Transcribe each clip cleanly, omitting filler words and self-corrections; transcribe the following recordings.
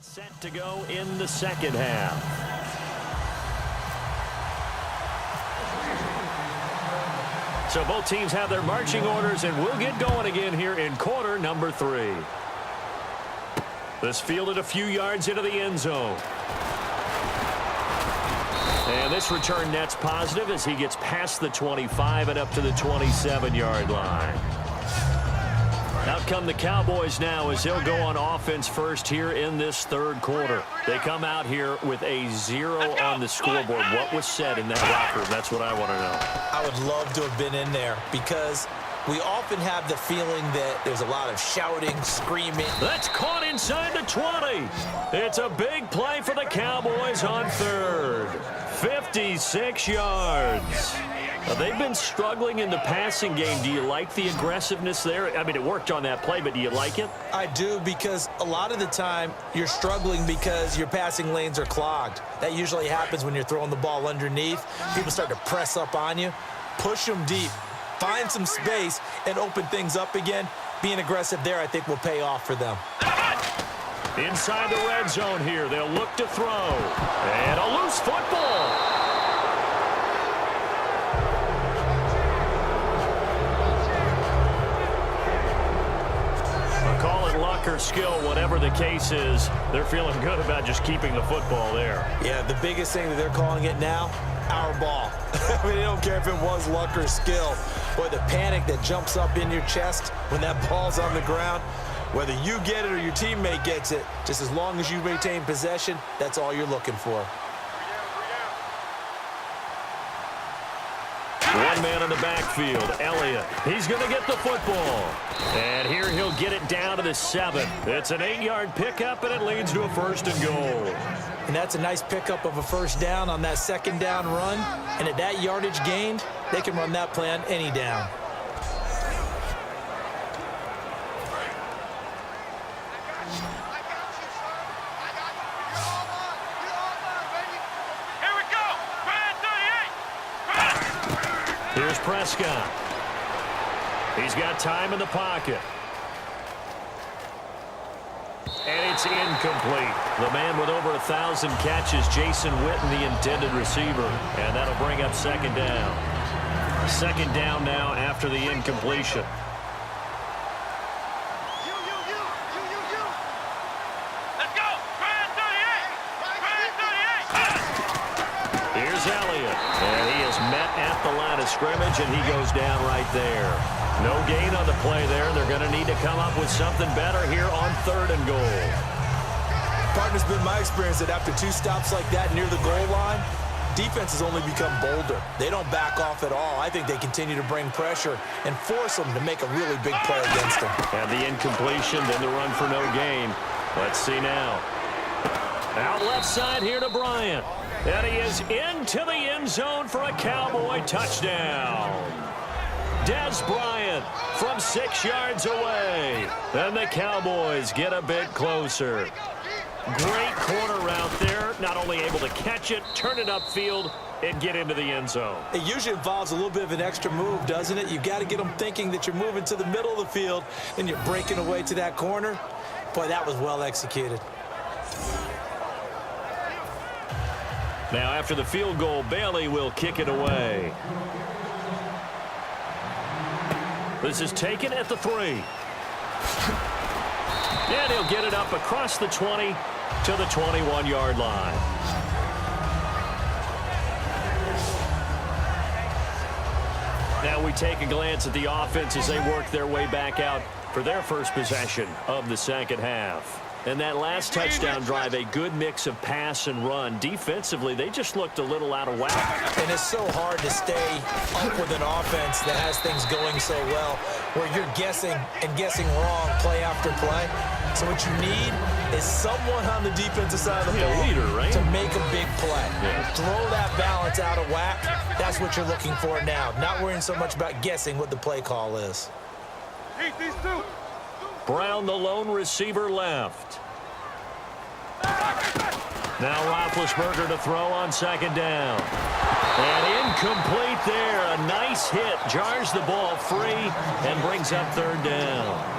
Set to go in the second half. So both teams have their marching orders, and we'll get going again here in quarter number 3. This fielded a few yards into the end zone. And this return net's positive as he gets past the 25 and up to the 27-yard line. Out come the Cowboys now as they'll go on offense first here in this third quarter. They come out here with a 0 on the scoreboard. What was said in that locker room? That's what I want to know. I would love to have been in there because we often have the feeling that there's a lot of shouting, screaming. That's caught inside the 20. It's a big play for the Cowboys on third. 56 yards. They've been struggling in the passing game. Do you like the aggressiveness there? I mean, it worked on that play, but do you like it? I do, because a lot of the time you're struggling because your passing lanes are clogged. That usually happens when you're throwing the ball underneath. People start to press up on you. Push them deep. Find some space and open things up again. Being aggressive there, I think, will pay off for them. Inside the red zone here, they'll look to throw. And a loose football. Call it luck or skill, whatever the case is. They're feeling good about just keeping the football there. Yeah, the biggest thing that they're calling it now, our ball. I mean, they don't care if it was luck or skill. Boy, the panic that jumps up in your chest when that ball's on the ground, whether you get it or your teammate gets it, just as long as you maintain possession, that's all you're looking for. One man in the backfield, Elliott. He's going to get the football. And here he'll get it down to the 7. It's an 8-yard pickup, and it leads to a 1st and goal. And that's a nice pickup of a first down on that second down run. And at that yardage gained, they can run that play on any down. Here's Prescott. He's got time in the pocket. And it's incomplete. The man with over 1,000 catches, Jason Witten, the intended receiver. And that'll bring up second down. Second down now after the incompletion. Let's go! Brand 38! Here's Elliott. And he is met at the line of scrimmage, and he goes down right there. No gain on the play there. They're going to need to come up with something better here on 3rd and goal. Partner's been my experience that after 2 stops like that near the goal line, defenses only become bolder. They don't back off at all. I think they continue to bring pressure and force them to make a really big play against them. And the incompletion, then the run for no gain. Let's see now. Out left side here to Bryant. And he is into the end zone for a Cowboy touchdown. Des Bryant from 6 yards away. And the Cowboys get a bit closer. Great corner route there. Not only able to catch it, turn it upfield, and get into the end zone. It usually involves a little bit of an extra move, doesn't it? You've got to get them thinking that you're moving to the middle of the field, and you're breaking away to that corner. Boy, that was well executed. Now, after the field goal, Bailey will kick it away. This is taken at the 3. And he'll get it up across the 20 to the 21-yard line. Now we take a glance at the offense as they work their way back out for their first possession of the second half. And that last touchdown drive, a good mix of pass and run. Defensively, they just looked a little out of whack. And it's so hard to stay up with an offense that has things going so well, where you're guessing and guessing wrong play after play. So what you need is someone on the defensive side of the ball leader, right? to make a big play. Yeah. Throw that balance out of whack. That's what you're looking for now. Not worrying so much about guessing what the play call is. Eat these 2. Brown, the lone receiver, left. Now Roethlisberger to throw on second down. And incomplete there. A nice hit. Jars the ball free and brings up 3rd down.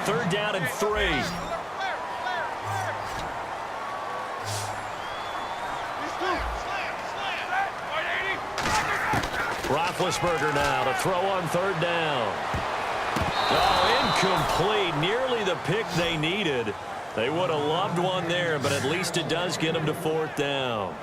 3rd down and 3. Roethlisberger now to throw on third down. Oh, incomplete. Nearly the pick they needed. They would have loved one there, but at least it does get them to fourth down.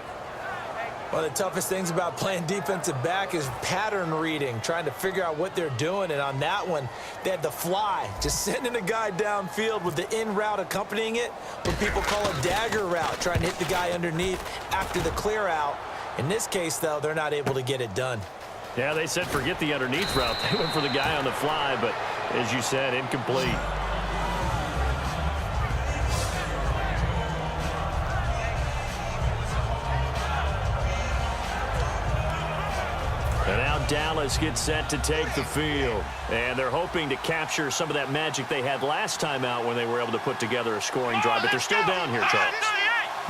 One of the toughest things about playing defensive back is pattern reading, trying to figure out what they're doing. And on that one, they had the fly, just sending a guy downfield with the in route accompanying it, what people call a dagger route, trying to hit the guy underneath after the clear out. In this case, though, they're not able to get it done. Yeah, they said forget the underneath route. They went for the guy on the fly, but as you said, incomplete. And now Dallas gets set to take the field. And they're hoping to capture some of that magic they had last time out when they were able to put together a scoring drive. But they're still down here, Charles.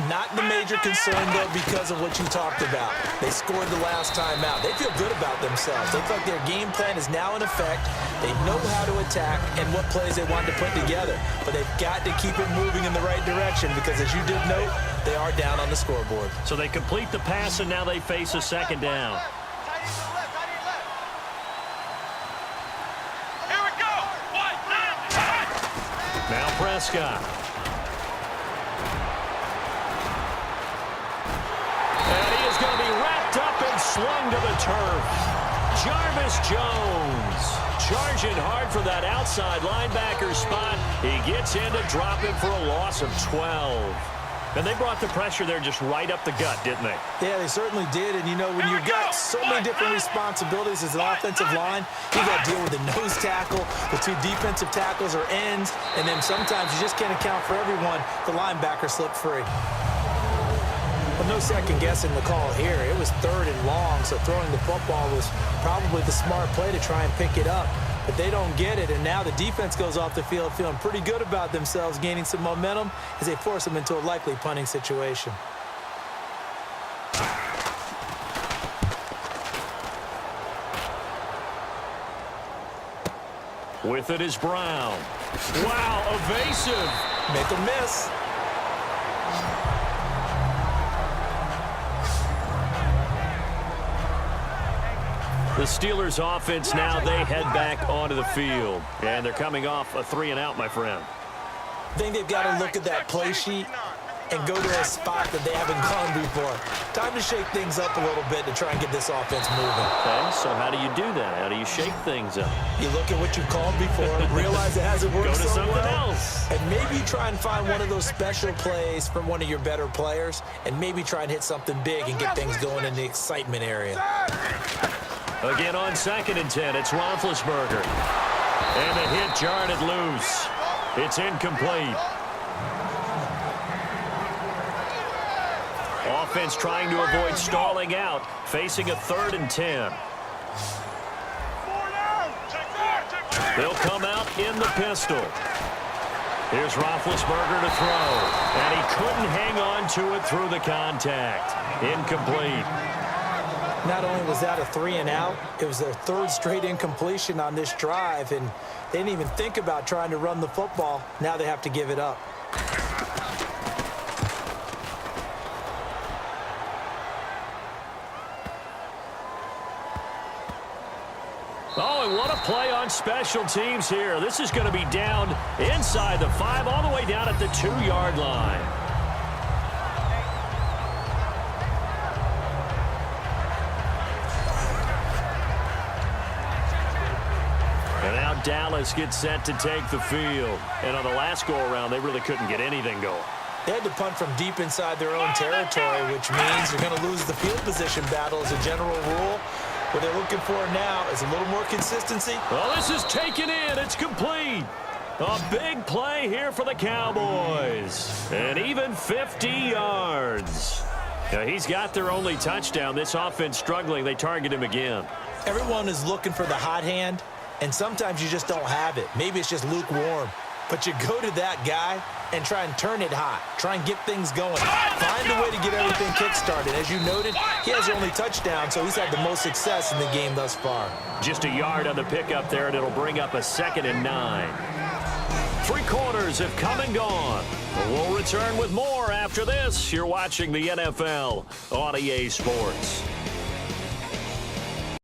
Not the major concern, though, because of what you talked about. They scored the last time out. They feel good about themselves. They feel like their game plan is now in effect. They know how to attack and what plays they want to put together. But they've got to keep it moving in the right direction because, as you did note, they are down on the scoreboard. So they complete the pass, and now they face a second down. Here we go. Now Prescott. Going to be wrapped up and slung to the turf. Jarvis Jones charging hard for that outside linebacker spot. He gets in to drop him for a loss of 12. And they brought the pressure there just right up the gut, didn't they? Yeah, they certainly did. And, you know, when you've got so many different responsibilities as an offensive line, you got to deal with the nose tackle, the two defensive tackles or ends, and then sometimes you just can't account for everyone. The linebacker slipped free. Well, no second guessing the call here. It was third and long, so throwing the football was probably the smart play to try and pick it up. But they don't get it, and now the defense goes off the field feeling pretty good about themselves, gaining some momentum as they force them into a likely punting situation. With it is Brown. Wow, evasive. Make a miss. The Steelers offense now, they head back onto the field. And they're coming off a 3-and-out, my friend. I think they've got to look at that play sheet and go to a spot that they haven't gone before. Time to shake things up a little bit to try and get this offense moving. Okay, so how do you do that? How do you shake things up? You look at what you've called before, realize it hasn't worked Go to so something well, else. and maybe try and find one of those special plays from one of your better players, and maybe try and hit something big and get things going in the excitement area. Again on 2nd and 10, it's Roethlisberger. And the hit jarred it loose. It's incomplete. Offense trying to avoid stalling out, facing a 3rd and 10. They'll come out in the pistol. Here's Roethlisberger to throw. And he couldn't hang on to it through the contact. Incomplete. Not only was that a 3-and-out, it was their 3rd straight incompletion on this drive, and they didn't even think about trying to run the football. Now they have to give it up. Oh, and what a play on special teams here. This is going to be down inside the 5, all the way down at the 2-yard line. And now Dallas gets set to take the field. And on the last go-around, they really couldn't get anything going. They had to punt from deep inside their own territory, which means you're going to lose the field position battle as a general rule. What they're looking for now is a little more consistency. Well, this is taken in. It's complete. A big play here for the Cowboys. And even 50 yards. Now, he's got their only touchdown. This offense struggling. They target him again. Everyone is looking for the hot hand, and sometimes you just don't have it. Maybe it's just lukewarm. But you go to that guy and try and turn it hot. Try and get things going. Find a way to get everything kick-started. As you noted, he has the only touchdown, so he's had the most success in the game thus far. Just a yard on the pickup there, and it'll bring up a 2nd and 9. 3 quarters have come and gone. We'll return with more after this. You're watching the NFL on EA Sports.